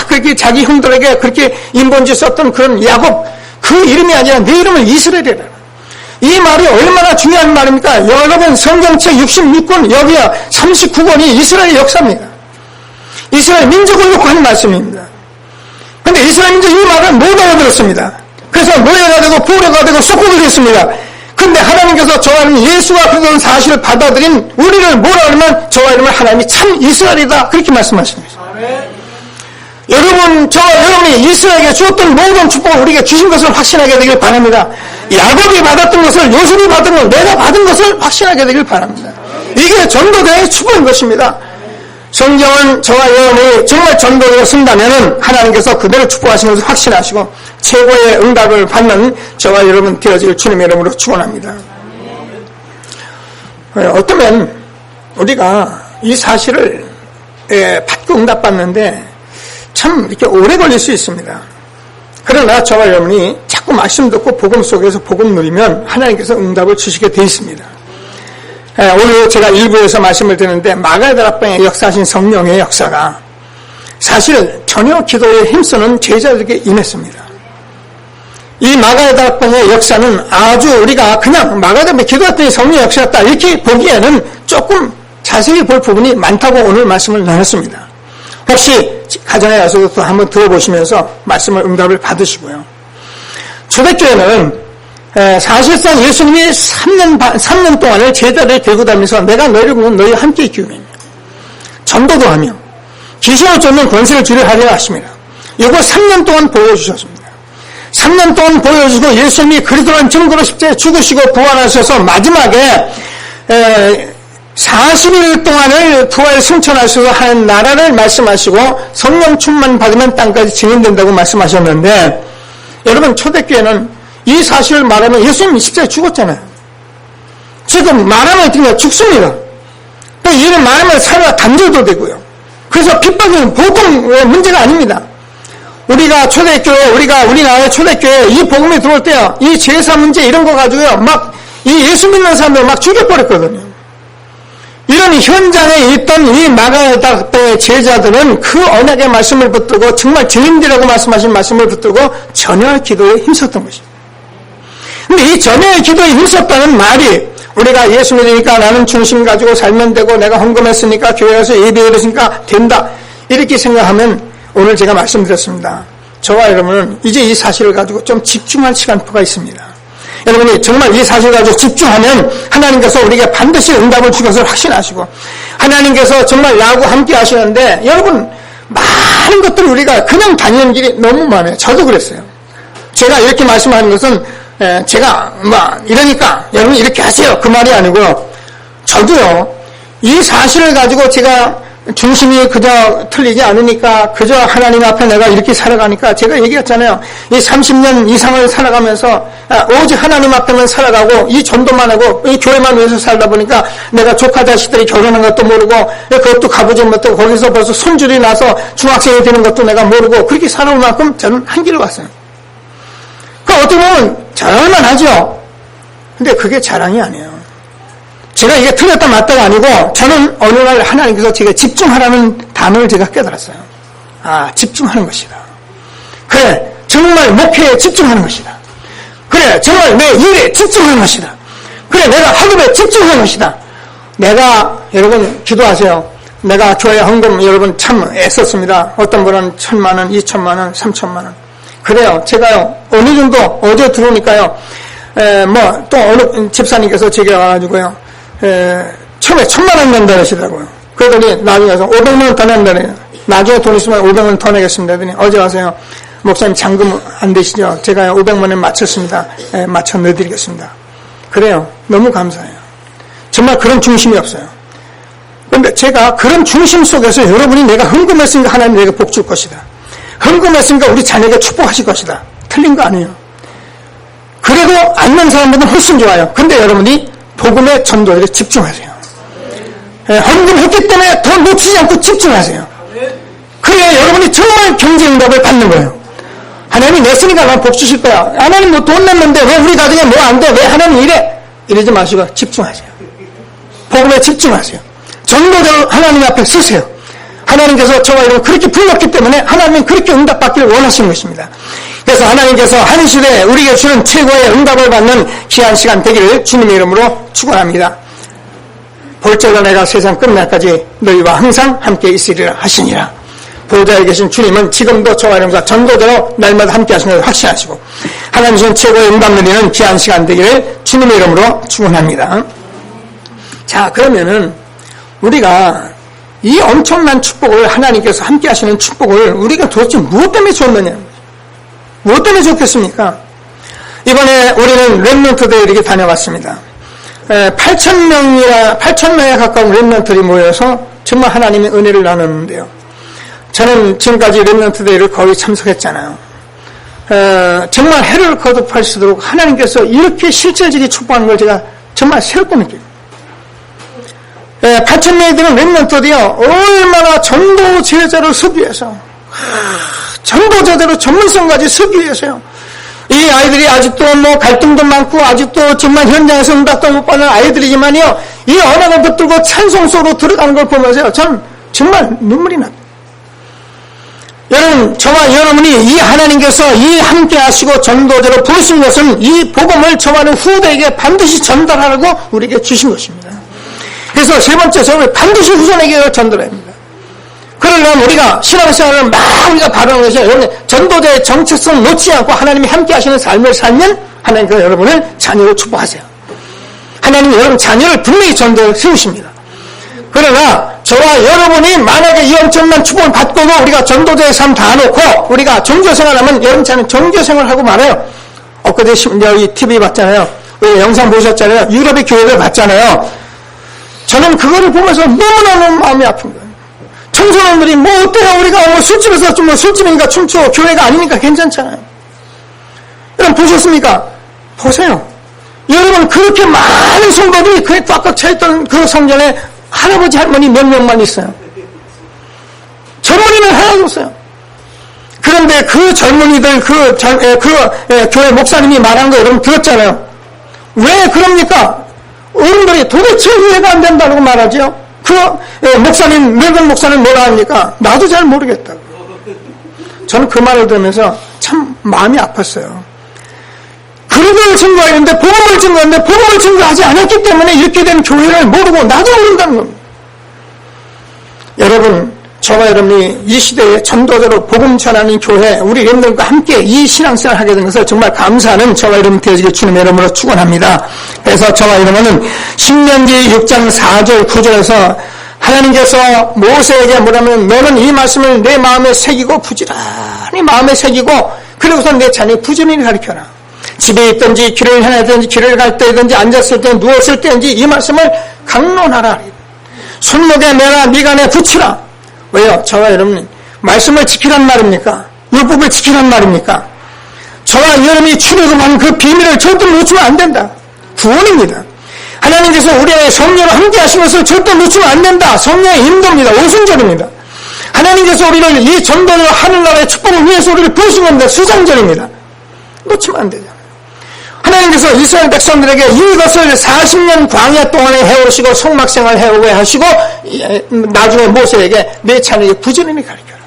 그렇게 자기 형들에게 그렇게 인본지 썼던 그런 야곱 그 이름이 아니라 내 이름을 이스라엘이라. 이 말이 얼마나 중요한 말입니까? 여러분 성경책 66권 여기야 39권이 이스라엘 역사입니다. 이스라엘 민족을 놓고 하는 말씀입니다. 그런데 이스라엘 민족 이 말을 못 알아들었습니다. 그래서 노예가 되고 포로가 되고 속국이 됐습니다. 그런데 하나님께서 저와 여러분 예수가 그런 사실을 받아들인 우리를 뭐라 하면 저와 여러분 하나님이 참 이스라엘이다 그렇게 말씀하십니다. 여러분 저와 여러분이 이스라엘에게 주었던 모든 축복을 우리에게 주신 것을 확신하게 되길 바랍니다. 야곱이 받았던 것을 요셉이 받은 것 내가 받은 것을 확신하게 되길 바랍니다. 이게 전도자의 축복인 것입니다. 성경은 저와 여러분이 정말 전도자로 쓴다면 하나님께서 그대로 축복하시는 것을 확신하시고 최고의 응답을 받는 저와 여러분 되어질 주님의 이름으로 축원합니다. 어쩌면 우리가 이 사실을 받고 응답받는데 참 이렇게 오래 걸릴 수 있습니다. 그러나 저와 여러분이 자꾸 말씀 듣고 복음 속에서 복음 누리면 하나님께서 응답을 주시게 되어 있습니다. 오늘 제가 일부에서 말씀을 드리는데 마가다락방에 역사하신 성령의 역사가 사실 전혀 기도에 힘쓰는 제자들에게 임했습니다. 이 마가다락방의 역사는 아주 우리가 그냥 마가다락방에 기도했더니 성령의 역사였다 이렇게 보기에는 조금 자세히 볼 부분이 많다고 오늘 말씀을 나눴습니다. 혹시 가정에 가서도 또 한번 들어보시면서 말씀을 응답을 받으시고요. 초대교회는 사실상 예수님이 3년 동안을 제자를 데리고 다니면서 내가 너희를 보면 너희와 함께 있기 위함이며 전도도 하며 귀신을 쫓는 권세를 주려 하려 하십니다. 이거 3년 동안 보여주셨습니다. 3년 동안 보여주고 예수님이 그리스도라는 증거로 십자가에 죽으시고 부활하셔서 마지막에 40일 동안을 부활 승천하셔서 한 나라를 말씀하시고 성령 충만 받으면 땅까지 증인된다고 말씀하셨는데 여러분 초대교회는 이 사실을 말하면 예수님이 십자가에 죽었잖아요. 지금 말하면 어떻게 죽습니다. 또 이를 말하면 사회가 단절도 되고요. 그래서 핍박은 보통 문제가 아닙니다. 우리가 초대교회, 우리나라의 초대교회 이 복음이 들어올 때요, 이 제사 문제 이런 거 가지고요, 막, 이 예수 믿는 사람들 막 죽여버렸거든요. 이런 현장에 있던 이 마가다의 제자들은 그 언약의 말씀을 붙들고 정말 주님들이라고 말씀하신 말씀을 붙들고 전혀 기도에 힘썼던 것입니다. 근데 이 전혀 기도에 힘썼다는 말이 우리가 예수 믿으니까 나는 중심 가지고 살면 되고 내가 헌금했으니까 교회 가서 예배했으니까 된다 이렇게 생각하면 오늘 제가 말씀드렸습니다. 저와 여러분은 이제 이 사실을 가지고 좀 집중할 시간표가 있습니다. 여러분이 정말 이 사실 가지고 집중하면 하나님께서 우리에게 반드시 응답을 줄 것을 확신하시고 하나님께서 정말 나하고 함께 하시는데 여러분 많은 것들을 우리가 그냥 다니는 길이 너무 많아요. 저도 그랬어요. 제가 이렇게 말씀하는 것은 제가 이러니까 여러분 이렇게 하세요 그 말이 아니고요. 저도요 이 사실을 가지고 제가 중심이 그저 틀리지 않으니까 그저 하나님 앞에 내가 이렇게 살아가니까 제가 얘기했잖아요. 이 30년 이상을 살아가면서 오직 하나님 앞에만 살아가고 이 전도만 하고 이 교회만 위해서 살다 보니까 내가 조카 자식들이 결혼한 것도 모르고 그것도 가보지 못하고 거기서 벌써 손줄이 나서 중학생이 되는 것도 내가 모르고 그렇게 살아올 만큼 저는 한길을 왔어요. 그러니까 어떻게 보면 자랑만 하죠. 근데 그게 자랑이 아니에요. 제가 이게 틀렸다 맞다가 아니고 저는 어느 날 하나님께서 제가 집중하라는 단어를 제가 깨달았어요. 집중하는 것이다. 그래 정말 목회에 집중하는 것이다. 그래 정말 내 일에 집중하는 것이다. 그래 내가 학업에 집중하는 것이다. 내가 여러분 기도하세요. 내가 교회 헌금 여러분 참 애썼습니다. 어떤 분은 1,000만 원, 2,000만 원, 3,000만 원. 그래요. 제가요 어느 정도 어제 들어오니까요. 또 어느 집사님께서 제게 와가지고요. 처음에 1,000만 원 낸다 하시더라고요. 그러더니 나중에 가서 500만 원 더 낸다 그래요. 나중에 돈 있으면 500만 원 더 내겠습니다. 그러더니 어제 와서요. 목사님 잔금 안 되시죠? 제가 500만 원 맞췄습니다. 맞춰 넣어드리겠습니다. 그래요. 너무 감사해요. 정말 그런 중심이 없어요. 그런데 제가 그런 중심 속에서 여러분이 내가 헌금했으니까 하나님 내게 복 줄 것이다. 헌금했으니까 우리 자녀에게 축복하실 것이다. 틀린 거 아니에요. 그래도 않는 사람보다 훨씬 좋아요. 근데 여러분이 복음의 전도에 집중하세요. 헌금했기 때문에 더 놓치지 않고 집중하세요. 그래야 여러분이 정말 경제응답을 받는 거예요. 하나님이 냈으니까 난 복 주실 거야. 하나님 뭐 돈 냈는데 왜 우리 가정에 뭐 안 돼? 왜 하나님 이래? 이러지 마시고 집중하세요. 복음에 집중하세요. 전도대로 하나님 앞에 쓰세요. 하나님께서 저와 여러분 그렇게 불렀기 때문에 하나님은 그렇게 응답받기를 원하시는 것입니다. 그래서 하나님께서 한 시대에 우리에게 주는 최고의 응답을 받는 귀한 시간 되기를 주님의 이름으로 축원합니다. 볼지어다 내가 세상 끝날까지 너희와 항상 함께 있으리라 하시니라. 보좌에 계신 주님은 지금도 저와 여러분과 전도대로 날마다 함께 하시는 것을 확신하시고 하나님 주신 최고의 응답 누리는 귀한 시간 되기를 주님의 이름으로 축원합니다. 자, 그러면은 우리가 이 엄청난 축복을 하나님께서 함께 하시는 축복을 우리가 도대체 무엇 때문에 줬느냐? 무엇 때문에 좋겠습니까? 이번에 우리는 렘넌트들이 이렇게 다녀왔습니다. 8,000명에 가까운 렘넌트들이 모여서 정말 하나님의 은혜를 나눴는데요. 저는 지금까지 렘넌트들을 거의 참석했잖아요. 정말 해를 거듭할 수 있도록 하나님께서 이렇게 실질적인 축복하는 걸 제가 정말 새롭게 느껴요. 8,000명이 되는 렘넌트들이요. 얼마나 전도 제자를 섭외해서 전도자대로 전문성까지 쓰기 위해서요. 이 아이들이 아직도 뭐 갈등도 많고 아직도 정말 현장에서 응답도 못 받는 아이들이지만요. 이 언어를 붙들고 찬송 속으로 들어가는 걸 보면서요. 전 정말 눈물이 납니다. 여러분, 저와 여러분이 이 하나님께서 이 함께 하시고 전도자로 부르신 것은 이 복음을 저와 후대에게 반드시 전달하라고 우리에게 주신 것입니다. 그래서 세 번째 저는 반드시 후손에게 전달해야 합니다. 그러려면 우리가 신앙생활을 막 우리가 바라는 것이 여러분 전도자의 정체성을 놓지 않고 하나님이 함께 하시는 삶을 살면 하나님께서 여러분을 자녀로 축복하세요. 하나님이 여러분 자녀를 분명히 전도에 세우십니다. 그러나 저와 여러분이 만약에 이 엄청난 축복을 받고도 우리가 전도자의 삶 다 놓고 우리가 종교생활하면 여러분 저는 종교생활하고 말아요. 엊그제 여기 TV 봤잖아요. 영상 보셨잖아요. 유럽의 교회를 봤잖아요. 저는 그거를 보면서 너무너무 마음이 아픈 거예요. 청소년들이 뭐 어때요? 우리가 뭐 술집에서 좀 뭐 술집이니까 춤추고 교회가 아니니까 괜찮잖아요. 여러분 보셨습니까? 보세요. 여러분 그렇게 많은 성도들이 그에 꽉꽉 차있던 그 성전에 할아버지 할머니 몇 명만 있어요. 젊은이는 하나도 없어요. 그런데 그 젊은이들, 교회 목사님이 말한 거 여러분 들었잖아요. 왜 그럽니까? 어른들이 도대체 이해가 안 된다고 말하죠. 늙은 목사님 뭐라 합니까? 나도 잘 모르겠다고. 저는 그 말을 들으면서 참 마음이 아팠어요. 그리고 증거했는데, 복음을 증거했는데, 복음을 증거하지 않았기 때문에 이렇게 된 교회를 모르고 나도 모른다는 겁니다. 여러분, 저와 여러분이 이 시대에 전도자로 복음 전하는 교회, 우리 여러분들과 함께 이 신앙생활을 하게 된 것을 정말 감사하는 저와 여러분 되어지길 주님의 이름으로 축원합니다. 그래서 저와 여러분은 신명기 6장 4절 9절에서 하나님께서 모세에게 뭐라면 너는 이 말씀을 내 마음에 새기고 부지런히 마음에 새기고 그리고서 내 자녀 부지런히 가르쳐라. 집에 있든지 길을 행하든지 길을 갈 때든지 앉았을 때 누웠을 때든지 이 말씀을 강론하라. 손목에 매라 미간에 붙이라. 왜요? 저와 여러분이 말씀을 지키란 말입니까? 율법을 지키란 말입니까? 저와 여러분이 출애굽한 그 비밀을 절대 놓치면 안 된다. 구원입니다. 하나님께서 우리의 성령으로 함께 하신 것을 절대 놓치면 안 된다. 성령의 인도입니다. 오순절입니다. 하나님께서 우리를 이 전도로 하늘나라의 축복을 위해서 우리를 부르신 겁니다. 수상절입니다. 놓치면 안 되잖아요. 하나님께서 이스라엘 백성들에게 이것을 40년 광야 동안에 해오시고 성막생활 해오게 하시고 나중에 모세에게 내 자녀에게 부지런히 가르쳐라.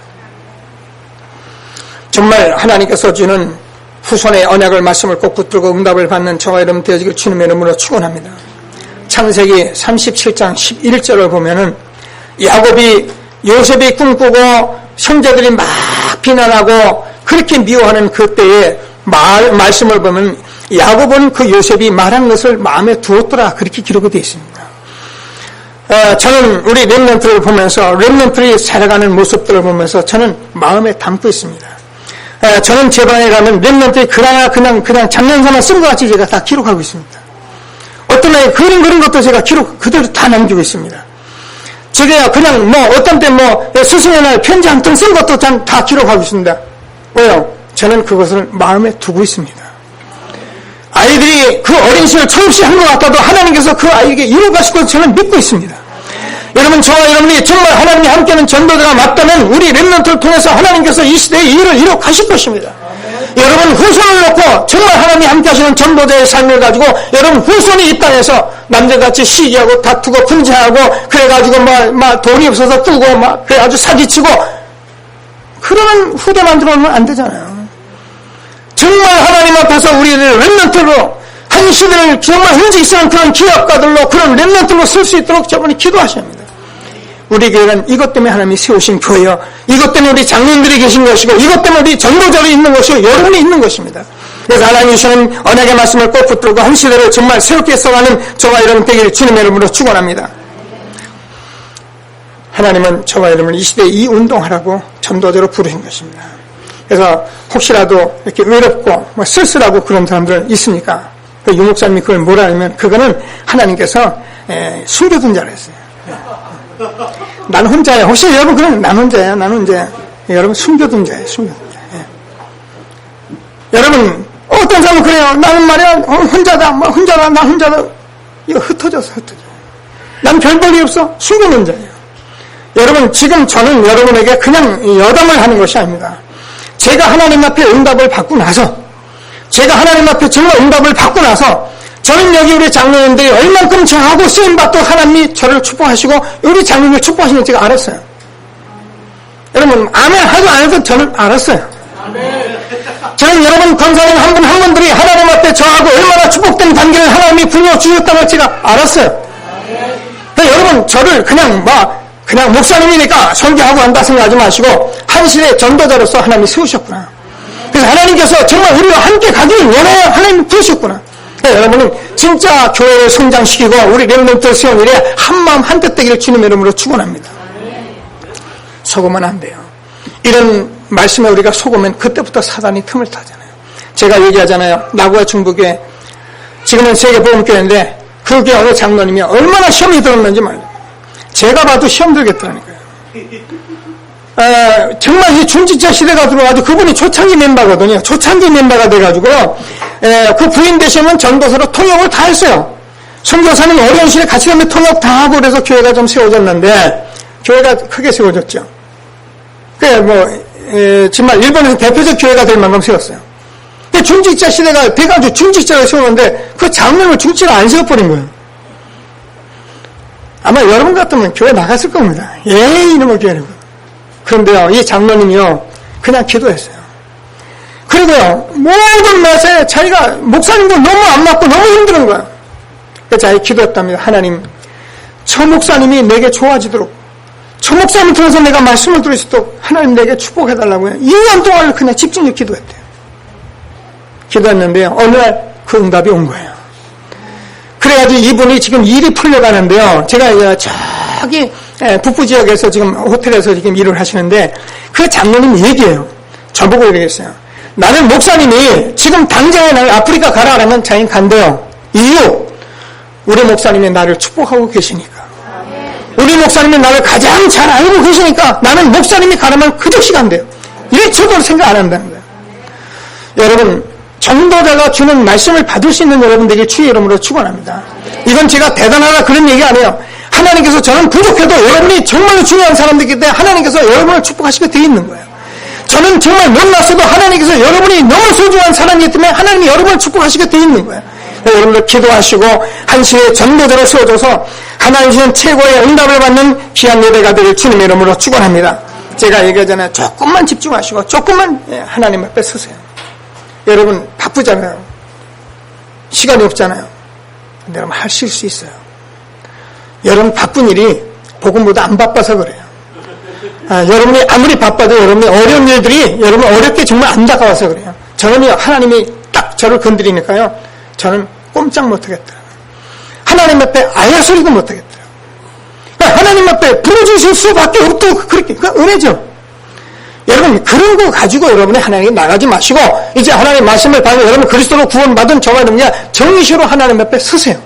정말 하나님께서 주는 후손의 언약을 말씀을 꼭 붙들고 응답을 받는 저와 여러분 되어지길 주님의 이름으로 축원합니다. 창세기 37장 11절을 보면은 야곱이 요셉이 꿈꾸고 형제들이 막 비난하고 그렇게 미워하는 그때의 말씀을 보면 야곱은 그 요셉이 말한 것을 마음에 두었더라 그렇게 기록이 되어 있습니다. 저는 우리 렘넌트를 보면서 렘넌트들이 살아가는 모습들을 보면서 저는 마음에 담고 있습니다. 저는 제 방에 가면 렘넌트들이 그냥 장난삼아 쓴 것 같이 제가 다 기록하고 있습니다. 어떤 애 그림 그린 것도 제가 기록 그대로 다 남기고 있습니다. 제가 그냥 어떤 때 스승의 날 편지 한 통 쓴 것도 다 기록하고 있습니다. 왜요? 저는 그것을 마음에 두고 있습니다. 아이들이 그 어린 시절 철없이 한 것 같아도 하나님께서 그 아이에게 이루어가실 것을 저는 믿고 있습니다. 여러분, 저와 여러분이 정말 하나님이 함께하는 전도자가 맞다면 우리 렘넌트를 통해서 하나님께서 이 시대의 일을 이루어 가실 것입니다. 여러분 후손을 놓고 정말 하나님이 함께하시는 전도자의 삶을 가지고 여러분 후손이 이 땅에서 남자같이 시기하고 다투고 분쟁하고 그래가지고 돈이 없어서 뜨고 그래가지고 사기치고 그러는 후대 만들어놓으면 안 되잖아요. 정말 하나님 앞에서 우리를 렘넌트로 한 시대를 정말 흔적이 있는 그런 기업가들로 그런 렘넌트로 쓸 수 있도록 저분이 기도하셔야 합니다. 우리 교회는 이것 때문에 하나님이 세우신 교회요. 이것 때문에 우리 장로님들이 계신 것이고 이것 때문에 우리 전도자로 있는 것이고 여러분이 있는 것입니다. 그래서 하나님이 주시는 언약의 말씀을 꼭 붙들고 한 시대를 정말 새롭게 써가는 저와 여러분 되기를 주님의 이름으로 축원합니다. 하나님은 저와 여러분을 이 시대에 이 운동하라고 전도자로 부르신 것입니다. 그래서 혹시라도 이렇게 외롭고 쓸쓸하고 그런 사람들 있습니까? 그 유목사님이 그걸 뭐라 하냐면 그거는 하나님께서 숨겨둔 자라 했어요. 난 혼자야. 혹시 여러분 그러면 난 혼자야. 난 혼자야. 여러분 숨겨둔 자예요. 숨겨둔 자. 여러분 어떤 사람은 그래요. 나는 말이야 혼자다. 혼자다. 난 혼자다. 이거 흩어져서 흩어져. 난 별 볼이 없어. 숨겨둔 자예요. 여러분 지금 저는 여러분에게 그냥 여담을 하는 것이 아닙니다. 제가 하나님 앞에 응답을 받고 나서 제가 하나님 앞에 정말 응답을 받고 나서 저는 여기 우리 장로님들이 얼만큼 저하고 쓰임받도 하나님이 저를 축복하시고 우리 장로님을 축복하시는 걸 제가 알았어요. 여러분 아멘 하도 안 해도 저는 알았어요. 저는 여러분 권사님 한 분들이 하나님 앞에 저하고 얼마나 축복된 관계를 하나님이 부어주셨다는 걸 제가 알았어요. 그러니까 여러분 저를 그냥 목사님이니까 설교하고 한다 생각하지 마시고 한 시대의 전도자로서 하나님이 세우셨구나. 그래서 하나님께서 정말 우리와 함께 가기를 원해야 하나님이 부르셨구나. 그러니까 여러분은 진짜 교회를 성장시키고 우리 렘넌트를 세운 일에 한마음 한뜻 되기를 주님의 이름으로 축원합니다. 속으면 안 돼요. 이런 말씀에 우리가 속으면 그때부터 사단이 틈을 타잖아요. 제가 얘기하잖아요. 나고야 중부교회 지금은 세계보험교회인데 그 교회 어느 장로님이 얼마나 시험이 들었는지 말이에요. 제가 봐도 시험 들겠더라니까요. 정말 이 중지자 시대가 들어가지고 그분이 초창기 멤버거든요. 초창기 멤버가 돼가지고 그 부인 되시면 전도서로 통역을 다 했어요. 선교사님 어려운 시대에 같이 가면 통역 다 하고 그래서 교회가 좀 세워졌는데 교회가 크게 세워졌죠. 정말 일본에서 대표적 교회가 될 만큼 세웠어요. 근데 중직자 시대가 돼가지고 중직자를 세우는데 그 장로님을 중직자를 안 세워버린 거예요. 아마 여러분 같으면 교회 나갔을 겁니다. 이놈의 교회라고. 그런데요, 이 장로님이요, 그냥 기도했어요. 그리고요, 모든 맛에 자기가 목사님도 너무 안 맞고 너무 힘든 거예요. 그래서 자기 기도했답니다. 하나님, 저 목사님이 내게 좋아지도록, 저 목사님 통해서 내가 말씀을 들을 수 있도록 하나님 내게 축복해달라고요. 2년 동안 그냥 집중적으로 기도했대요. 기도했는데요, 어느 날 그 응답이 온 거예요. 그래가지고 이분이 지금 일이 풀려가는데요. 제가 저기 북부 지역에서 지금 호텔에서 지금 일을 하시는데 그 장로님 얘기해요. 저보고 얘기했어요. 나는 목사님이 지금 당장에 나를 아프리카 가라 하면 자기는 간대요. 이유, 우리 목사님이 나를 축복하고 계시니까. 우리 목사님이 나를 가장 잘 알고 계시니까 나는 목사님이 가라면 그 즉시 간대요. 1초도 생각 안 한다는 거예요. 여러분, 전도자가 주는 말씀을 받을 수 있는 여러분들이 주의 이름으로 축원합니다. 이건 제가 대단하다 그런 얘기 아니에요. 하나님께서 저는 부족해도 여러분이 정말 중요한 사람들이기 때문에 하나님께서 여러분을 축복하시게 되어 있는 거예요. 저는 정말 못났어도 하나님께서 여러분이 너무 소중한 사람이기 때문에 하나님이 여러분을 축복하시게 되어 있는 거예요. 여러분들 기도하시고 한시에 전도자로 세워줘서 하나님 주신 최고의 응답을 받는 귀한 예배가 되길 주님의 이름으로 축원합니다. 제가 얘기하잖아요. 조금만 집중하시고 조금만 하나님 앞에 서세요. 여러분 바쁘잖아요. 시간이 없잖아요. 근데 여러분 하실 수 있어요. 여러분 바쁜 일이 복음보다 안 바빠서 그래요. 여러분이 아무리 바빠도 여러분이 어려운 일들이 여러분 어렵게 정말 안 다가와서 그래요. 저는요, 하나님이 딱 저를 건드리니까요, 저는 꼼짝 못하겠더라고요. 하나님 앞에 아야 소리도 못하겠더라고요. 그러니까 하나님 앞에 부르주실 수밖에 없다고 그렇게, 은혜죠. 여러분 그런 거 가지고 여러분이 하나님께 나가지 마시고 이제 하나님 말씀을 받고 여러분 그리스도로 구원받은 저와 여러분이 정의시로 하나님 앞에 서세요.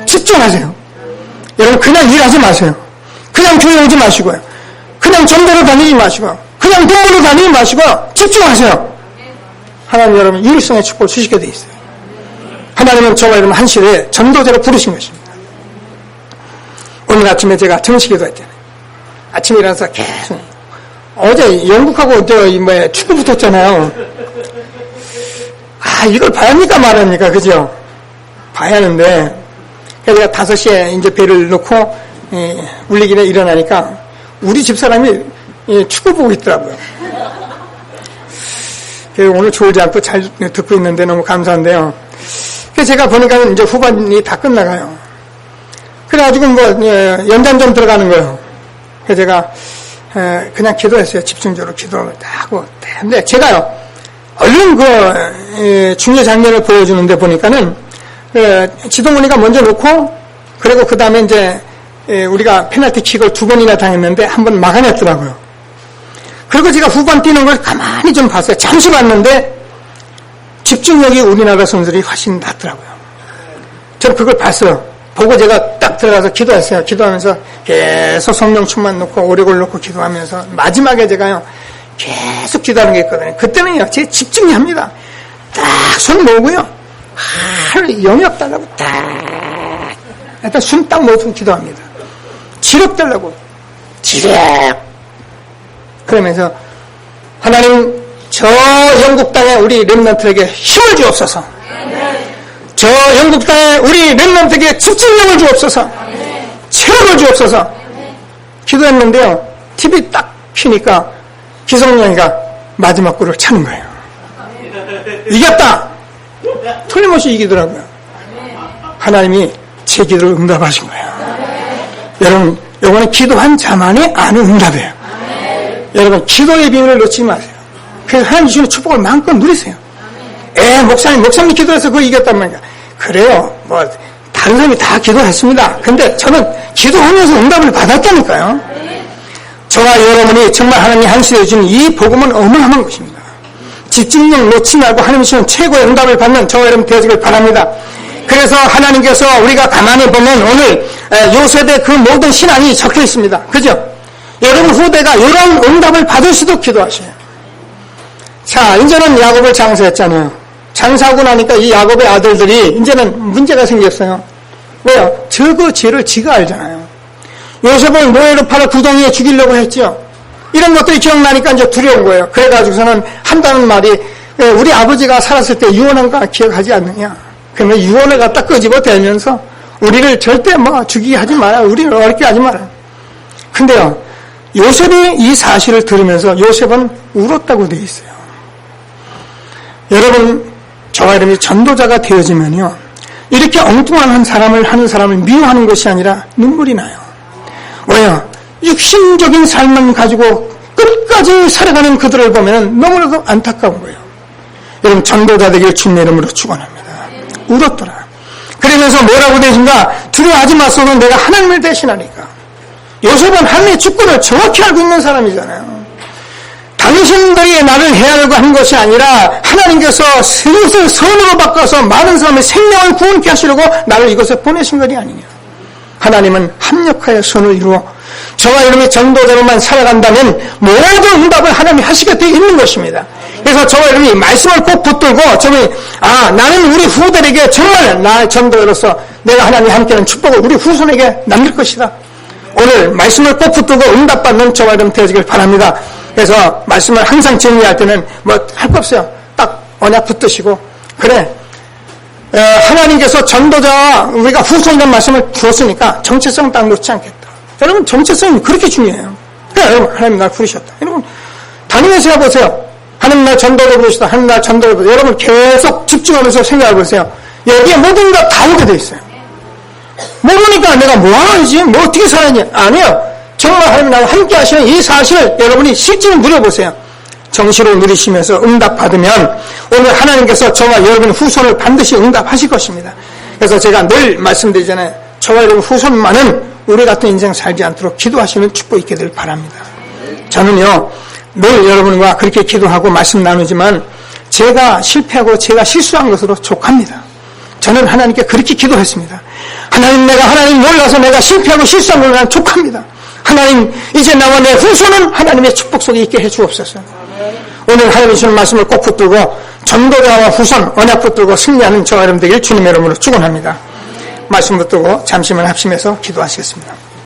집중하세요. 여러분 그냥 일하지 마세요. 그냥 교회 오지 마시고요. 그냥 전도로 다니지 마시고 그냥 동물로 다니지 마시고 집중하세요. 하나님 여러분 유일성의 축복을 주시게 돼 있어요. 하나님은 저와 여러분 한시에 전도자로 부르신 것입니다. 오늘 아침에 제가 정식기도 했잖아요. 아침에 일어나서 계속 어제 영국하고 축구 붙었잖아요. 이걸 봐야 합니까 말합니까? 그죠? 봐야 하는데, 그래서 제가 5시에 이제 배를 놓고, 울리기에 일어나니까, 우리 집사람이 축구 보고 있더라고요. 그래서 오늘 졸지 않고 잘 듣고 있는데 너무 감사한데요. 그래서 제가 보니까 이제 후반이 다 끝나가요. 그래가지고 연장전 들어가는 거예요. 그래서 제가, 그냥 기도했어요. 집중적으로 기도를 하고. 근데 제가요, 얼른 중요 장면을 보여주는데 보니까는, 지동훈이가 먼저 놓고, 그리고 그 다음에 이제, 우리가 페널티 킥을 2번이나 당했는데, 한 번 막아냈더라고요. 그리고 제가 후반 뛰는 걸 가만히 좀 봤어요. 잠시 봤는데, 집중력이 우리나라 선수들이 훨씬 낫더라고요. 저는 그걸 봤어요. 보고 제가 딱 들어가서 기도했어요. 기도하면서 계속 성령 충만 놓고 오래걸 놓고 기도하면서 마지막에 제가요 계속 기도하는 게 있거든요. 그때는요 제 집중이 합니다. 딱 손 모으고요 영역 달라고 딱 일단 숨 딱 모으고 기도합니다. 지력 달라고 지력 그러면서 하나님 저 영국 땅에 우리 렘넌트에게 힘을 주옵소서. 저 영국 땅에 우리 렘넌트에게 집중력을 주옵소서. 체력을 주옵소서. 기도했는데요. TV 딱 켜니까 기성용이가 마지막 골을 차는 거예요. 이겼다. 틀림없이 이기더라고요. 하나님이 제 기도를 응답하신 거예요. 여러분, 이거는 기도한 자만이 아는 응답이에요. 여러분, 기도의 비밀을 놓치지 마세요. 그래서 하나님 주시는 축복을 마음껏 누리세요. 목사님 기도해서 그거 이겼단 말이야. 그래요. 다른 사람이 다 기도했습니다. 근데 저는 기도하면서 응답을 받았다니까요. 저와 여러분이 정말 하나님이 한시에 주신 이 복음은 어마어마한 것입니다. 집중력 놓지 말고 하나님이 주신 최고의 응답을 받는 저와 여러분 되어지길 바랍니다. 그래서 하나님께서 우리가 가만히 보면 오늘 요셉의 그 모든 신앙이 적혀 있습니다. 그죠? 여러분 후대가 이런 응답을 받을 수도 기도하셔요. 자, 이제는 야곱을 장사했잖아요. 장사하고 나니까 이 야곱의 아들들이 이제는 문제가 생겼어요. 왜요? 그 죄를 지가 알잖아요. 요셉을 노예로 팔아 구덩이에 죽이려고 했죠. 이런 것들이 기억나니까 이제 두려운 거예요. 그래가지고서는 한다는 말이 우리 아버지가 살았을 때 유언한 거 기억하지 않느냐. 그러면 유언을 갖다 끄집어 대면서 우리를 절대 죽이게 하지 마라. 우리를 어렵게 하지 마라. 근데요, 요셉이 이 사실을 들으면서 요셉은 울었다고 되어 있어요. 여러분, 저와 여러분이 전도자가 되어지면요, 이렇게 엉뚱한 하는 사람을 미워하는 것이 아니라 눈물이 나요. 왜요? 육신적인 삶만 가지고 끝까지 살아가는 그들을 보면 너무나도 안타까운 거예요. 여러분, 전도자 되길 주님의 이름으로 축원합니다. 울었더라. 그러면서 뭐라고 되신가? 두려워하지 마소서 내가 하나님을 대신하니까. 요셉은 하나님의 주권을 정확히 알고 있는 사람이잖아요. 당신들이 나를 해하려고 한 것이 아니라 하나님께서 슬슬 선으로 바꿔서 많은 사람의 생명을 구원케 하시려고 나를 이곳에 보내신 것이 아니냐. 하나님은 합력하여 선을 이루어 저와 여러분이 전도자로만 살아간다면 모든 응답을 하나님이 하시게 되어 있는 것입니다. 그래서 저와 여러분이 말씀을 꼭 붙들고 나는 우리 후대에게 정말 나의 전도자로서 내가 하나님이 함께하는 축복을 우리 후손에게 남길 것이다. 오늘 말씀을 꼭 붙들고 응답받는 저와 여러분 되어지길 바랍니다. 그래서 말씀을 항상 정리할 때는 할 거 없어요. 딱 언약 붙드시고 그래 하나님께서 전도자와 우리가 후손이라는 말씀을 주었으니까 정체성 딱 놓지 않겠다. 여러분 정체성이 그렇게 중요해요. 그러니까 여러분 하나님 날 부르셨다. 여러분 다니면서 해보세요. 하나님 날 전도를 부르셨다. 하나님 날 전도를 부르셨다. 여러분 계속 집중하면서 생각해보세요. 여기에 모든 것 다 오게 돼 있어요. 모르니까 내가 뭐하는지 어떻게 살아야지 아니에요. 정말 하나님 나와 함께 하시는 이 사실을 여러분이 실제로 누려보세요. 정시로 누리시면서 응답받으면 오늘 하나님께서 저와 여러분 후손을 반드시 응답하실 것입니다. 그래서 제가 늘 말씀드리잖아요. 저와 여러분 후손만은 우리 같은 인생 살지 않도록 기도하시는 축복이 있게 될 바랍니다. 저는요 늘 여러분과 그렇게 기도하고 말씀 나누지만 제가 실패하고 제가 실수한 것으로 족합니다. 저는 하나님께 그렇게 기도했습니다. 하나님 내가 하나님 몰라서 내가 실패하고 실수한 걸로 난 족합니다. 하나님 이제 나와 내 후손은 하나님의 축복 속에 있게 해주옵소서. 오늘 하나님 주시는 말씀을 꼭 붙들고 전도자와 후손 언약 붙들고 승리하는 저와 여러분 되길 주님의 이름으로 축원합니다. 말씀 붙들고 잠시만 합심해서 기도하시겠습니다.